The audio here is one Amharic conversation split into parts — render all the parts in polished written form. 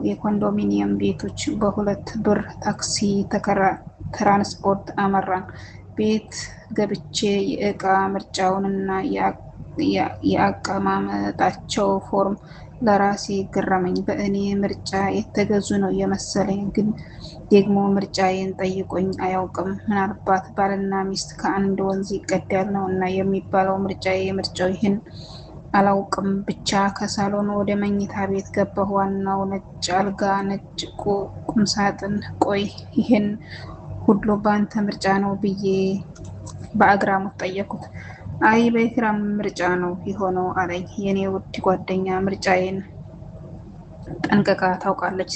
የኮንዶሚኒየም ቤቶች በሁለት ብር ታክሲ ትራንስፖርት አመራን። ቤት ገብቼ የእቃ ምርጫውንና የአቀማመጣቸው ፎርም ለራሴ ገረመኝ። በእኔ ምርጫ የተገዙ ነው የመሰለኝ፣ ግን ደግሞ ምርጫዬን ጠይቆኝ አያውቅም። ምናልባት ባልና ሚስት ከአንድ ወንዝ ይቀዳል ነው እና የሚባለው። ምርጫው ይህን አላውቅም። ብቻ ከሳሎን ወደ መኝታ ቤት ገባሁ። ዋናው ነጭ አልጋ፣ ነጭ ቁምሳጥን። ቆይ ይህን ሁሉ በአንተ ምርጫ ነው ብዬ በአግራሞት ጠየኩት። አይ በኢክራም ምርጫ ነው የሆነው አለኝ። የኔ ውድ ጓደኛ ምርጫዬን ጠንቅቃ ታውቃለች።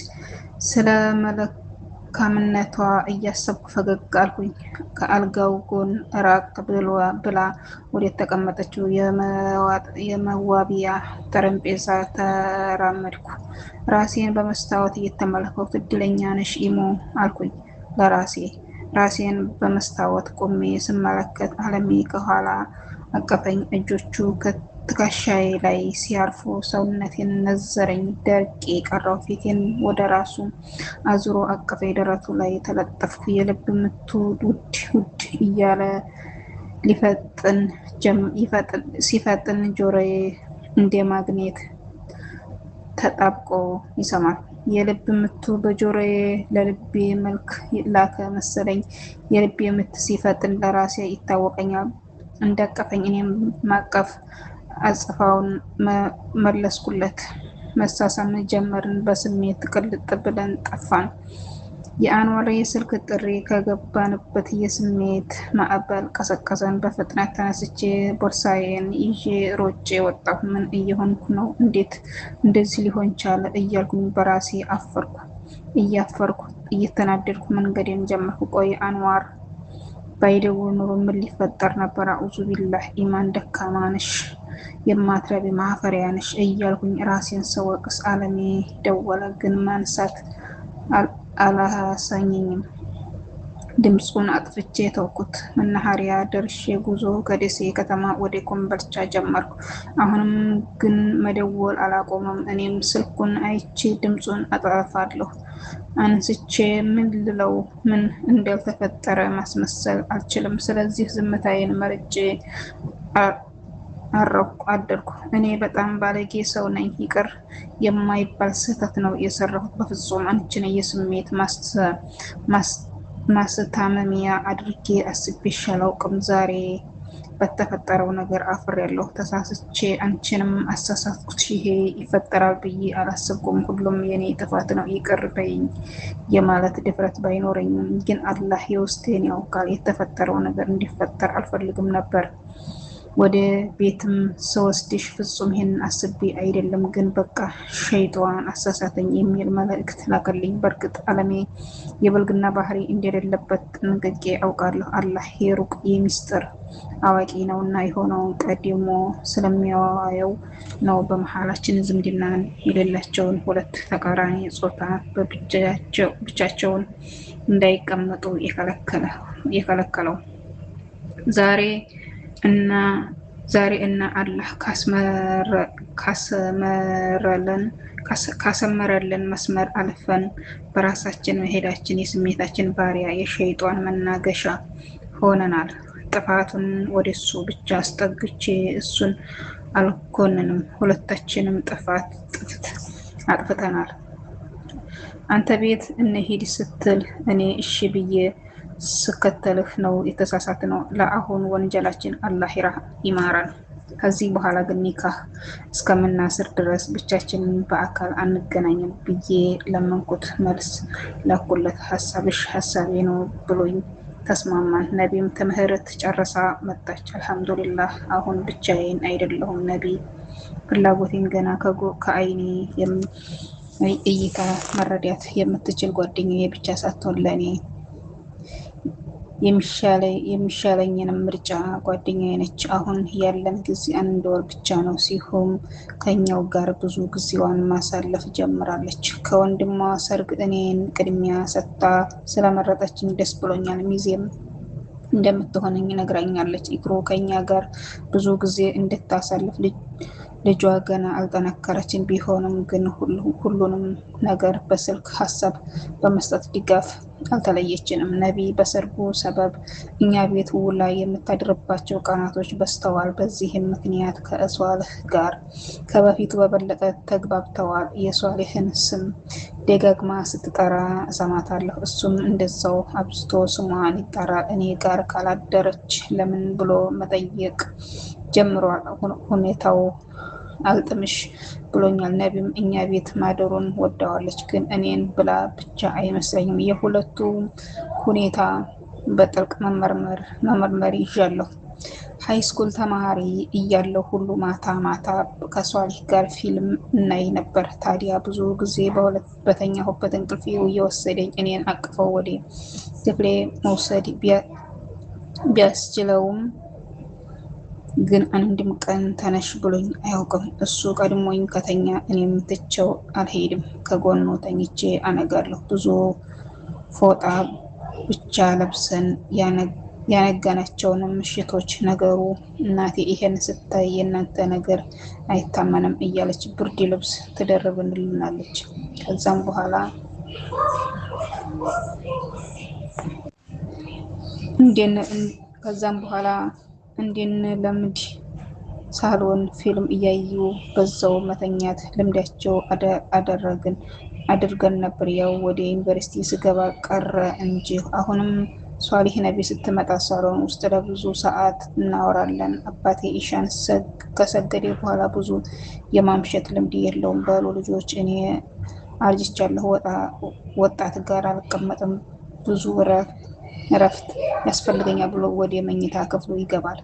ስለ መልካምነቷ እያሰብኩ ፈገግ አልኩኝ። ከአልጋው ጎን ራቅ ብላ ወደ ተቀመጠችው የመዋቢያ ጠረጴዛ ተራመድኩ። ራሴን በመስታወት እየተመለከትኩ እድለኛ ነሽ ኢሞ አልኩኝ ለራሴ። ራሴን በመስታወት ቆሜ ስመለከት አለሜ ከኋላ አቀፈኝ። እጆቹ ከትከሻዬ ላይ ሲያርፉ ሰውነቴን ነዘረኝ። ደርቄ ቀረው። ፊቴን ወደ ራሱ አዙሮ አቀፈኝ። ደረቱ ላይ ተለጠፍኩ። የልብ ምቱ ውድ ውድ እያለ ሲፈጥን ጆሮዬ እንደ ማግኔት ተጣብቆ ይሰማል። የልብ ምቱ በጆሮዬ ለልቤ መልክ ላከ መሰለኝ። የልቤ ምት ሲፈጥን ለራሴ ይታወቀኛል። እንዳቀፈኝ እኔም ማቀፍ አጽፋውን መለስኩለት። መሳሳም ጀመርን። በስሜት ቅልጥ ብለን ጠፋን። የአንዋር የስልክ ጥሪ ከገባንበት የስሜት ማዕበል ቀሰቀሰን። በፍጥነት ተነስቼ ቦርሳዬን ይዤ ሮጬ ወጣሁ። ምን እየሆንኩ ነው? እንዴት እንደዚህ ሊሆን ቻለ? እያልኩኝ በራሴ እያፈርኩ እየተናደድኩ መንገዴን ጀመርኩ። ቆይ አንዋር ባይደውል ኑሮ ምን ሊፈጠር ነበር? አዑዙ ቢላህ። ኢማን ደካማ ነሽ፣ የማትረቢ ማፈሪያ ነሽ እያልኩኝ ራሴን ስወቅስ አለሜ ደወለ። ግን ማንሳት አላሳኘኝም። ድምፁን አጥፍቼ ተውኩት። መናኸሪያ ደርሼ ጉዞ ከደሴ ከተማ ወደ ኮምቦልቻ ጀመርኩ። አሁንም ግን መደወል አላቆመም። እኔም ስልኩን አይቼ ድምፁን አጠፋለሁ። አንስቼ ምን ልለው? ምን እንዳልተፈጠረ ማስመሰል አልችልም። ስለዚህ ዝምታዬን መርጬ አደርኩ። እኔ በጣም ባለጌ ሰው ነኝ። ይቅር የማይባል ስህተት ነው የሰራሁት። በፍጹም አንቺን የስሜት ማስታመሚያ አድርጌ አስቤሽ አላውቅም። ዛሬ በተፈጠረው ነገር አፍሬያለሁ። ተሳስቼ አንቺንም አሳሳትኩሽ። ይሄ ይፈጠራል ብዬ አላሰብኩም። ሁሉም የኔ ጥፋት ነው። ይቅር በይኝ የማለት ድፍረት ባይኖረኝም ግን አላህ የውስጤን ያውቃል። የተፈጠረው ነገር እንዲፈጠር አልፈልግም ነበር። ወደ ቤትም ስወስድሽ ፍጹም ይሄን አስቤ አይደለም፣ ግን በቃ ሸይጧን አሳሳተኝ የሚል መልእክት ላከልኝ። በእርግጥ አለሜ የብልግና ባህሪ እንደሌለበት ጠንቅቄ አውቃለሁ። አላህ የሩቅ የሚስጥር አዋቂ ነውና የሆነውን ቀድሞ ስለሚያየው ነው። በመሀላችን ዝምድና የሌላቸውን ሁለት ተቃራኒ ጾታ ብቻቸውን እንዳይቀመጡ የከለከለው ዛሬ እና አላህ ካሰመረልን መስመር አልፈን በራሳችን መሄዳችን የስሜታችን ባሪያ የሸይጧን መናገሻ ሆነናል። ጥፋቱን ወደሱ ብቻ አስጠግቼ እሱን አልኮንንም። ሁለታችንም ጥፋት አጥፍተናል። አንተ ቤት እንሂድ ስትል እኔ እሺ ብዬ ስከተልህ ነው የተሳሳት ነው። ለአሁን ወንጀላችን አላህ ይማራን። ከዚህ በኋላ ግን ኒካህ እስከምናስር ድረስ ብቻችንን በአካል አንገናኝም ብዬ ለመንኩት። መልስ ላኩለት። ሀሳብሽ ሀሳቤ ነው ብሎኝ ተስማማን። ነቢም ትምህርት ጨርሳ መጣች። አልሐምዱሊላህ አሁን ብቻዬን አይደለሁም። ነቢ ፍላጎቴን ገና ከአይኔ እይታ መረዳት የምትችል ጓደኛዬ ብቻ ሳትሆን ለእኔ የሚሻለኝንም ምርጫ ጓደኛዬ ነች። አሁን ያለን ጊዜ 1 ወር ብቻ ነው። ሲሆን ከኛው ጋር ብዙ ጊዜዋን ማሳለፍ ጀምራለች። ከወንድሟ ሰርግ እኔን ቅድሚያ ሰጥታ ስለመረጠችኝ ደስ ብሎኛል። ሚዜም እንደምትሆነኝ ነግራኛለች። ኢክሮ ከኛ ጋር ብዙ ጊዜ እንድታሳልፍ ልጇ ገና አልጠነከረችም። ቢሆንም ግን ሁሉንም ነገር በስልክ ሀሳብ በመስጠት ድጋፍ አልተለየችንም። ነቢ በሰርጉ ሰበብ እኛ ቤት ውላ የምታድርባቸው ቀናቶች በዝተዋል። በዚህም ምክንያት ከሷሊህ ጋር ከበፊቱ በበለጠ ተግባብተዋል። የሷሊህን ስም ደጋግማ ስትጠራ እሰማታለሁ። እሱም እንደዛው አብዝቶ ስሟን ይጠራል። እኔ ጋር ካላደረች ለምን ብሎ መጠየቅ ጀምሯል። ሁኔታው አልጥምሽ ብሎኛል። ነቢም እኛ ቤት ማደሩን ወደዋለች፣ ግን እኔን ብላ ብቻ አይመስለኝም። የሁለቱ ሁኔታ በጥልቅ መመርመር ይዣለሁ። ሃይስኩል ተማሪ እያለሁ ሁሉ ማታ ማታ ከሷሊህ ጋር ፊልም እናይ ነበር። ታዲያ ብዙ ጊዜ በተኛሁበት እንቅልፍ እየወሰደኝ እኔን አቅፈው ወደ ክፍሌ መውሰድ ቢያስችለውም ግን አንድም ቀን ተነሽ ብሎኝ አያውቅም። እሱ ቀድሞኝ ከተኛ እኔም ትቼው አልሄድም። ከጎኑ ተኝቼ አነጋለሁ። ብዙ ፎጣ ብቻ ለብሰን ያነጋናቸውንም ምሽቶች ነገሩ እናቴ ይሄን ስታይ የእናንተ ነገር አይታመንም እያለች ብርድ ልብስ ትደርብልናለች። ከዛም በኋላ እንድንለምድ ሳሎን ፊልም እያዩ በዛው መተኛት ልምዳቸው አድርገን ነበር። ያው ወደ ዩኒቨርሲቲ ስገባ ቀረ እንጂ አሁንም ሷሊህ ነቢ ስትመጣ ሳሎን ውስጥ ለብዙ ሰዓት እናወራለን። አባቴ ኢሻን ከሰገደ በኋላ ብዙ የማምሸት ልምድ የለውም። በሉ ልጆች እኔ አርጅቻለሁ፣ ወጣት ጋር አልቀመጥም፣ ብዙ እረፍት ያስፈልገኛል ብሎ ወደ መኝታ ክፍሉ ይገባል።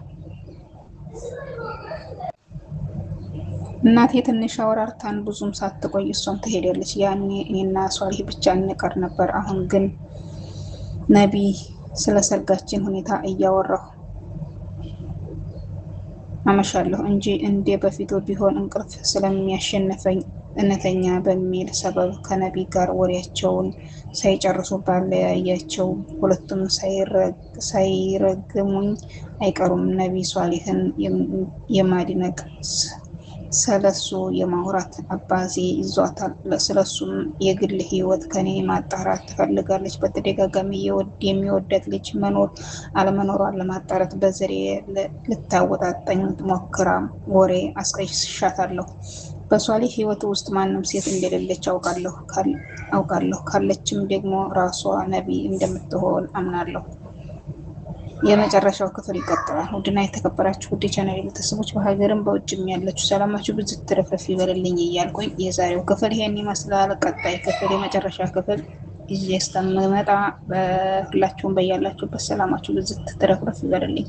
እናቴ ትንሽ አወራርታን ብዙም ሳትቆይ እሷም ትሄዳለች። ያኔ እኔና ሷሊህ ብቻ እንቀር ነበር። አሁን ግን ነቢ ስለ ሰርጋችን ሁኔታ እያወራሁ አመሻለሁ እንጂ እንደ በፊቱ ቢሆን እንቅልፍ ስለሚያሸንፈኝ እውነተኛ በሚል ሰበብ ከነቢ ጋር ወሬያቸውን ሳይጨርሱ ባለያያቸው ሁለቱም ሳይረግሙኝ አይቀሩም። ነቢ ሷሊህን የማድነቅ ስለሱ የማውራት አባዜ ይዟታል። ስለሱም የግል ህይወት ከኔ ማጣራት ትፈልጋለች። በተደጋጋሚ የሚወደት ልጅ መኖር አለመኖሯን ለማጣራት በዘዴ ልታወጣጠኝ ሞክራ ወሬ አስቀይሻታለሁ። በሷሊህ ህይወት ውስጥ ማንም ሴት እንደሌለች አውቃለሁ። ካለችም ደግሞ ራሷ ነቢ እንደምትሆን አምናለሁ። የመጨረሻው ክፍል ይቀጥላል። ውድና የተከበራችሁ ውድ ቻናል ቤተሰቦች በሀገርም በውጭም ያላችሁ ሰላማችሁ ብዙ ትረፍረፍ ይበልልኝ እያልኩኝ የዛሬው ክፍል ይሄን ይመስላል። ቀጣይ ክፍል የመጨረሻ ክፍል ይዤ እስከምመጣ ሁላችሁም በያላችሁበት ሰላማችሁ ብዙ ትረፍረፍ ይበልልኝ።